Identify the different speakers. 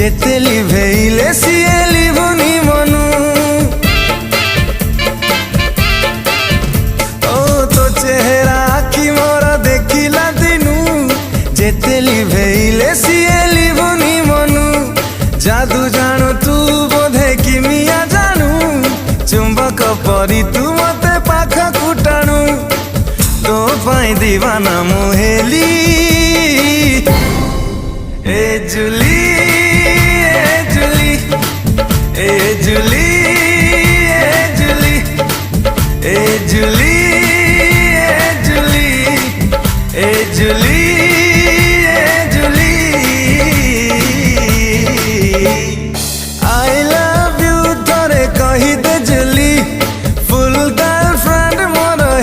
Speaker 1: जेते लिभेइले सिए लिभुनी मनु ओ तो चेहरा आखि मोर देखिला दिनु जेते लिभेइले सिए लिभुनी मनु जादू जानू तू बोधे किमिया जानू चुंबक परी तू मते पाख कुटाणु तो पाई दीवाना मोहेली ए जुली ए जुली ए जुली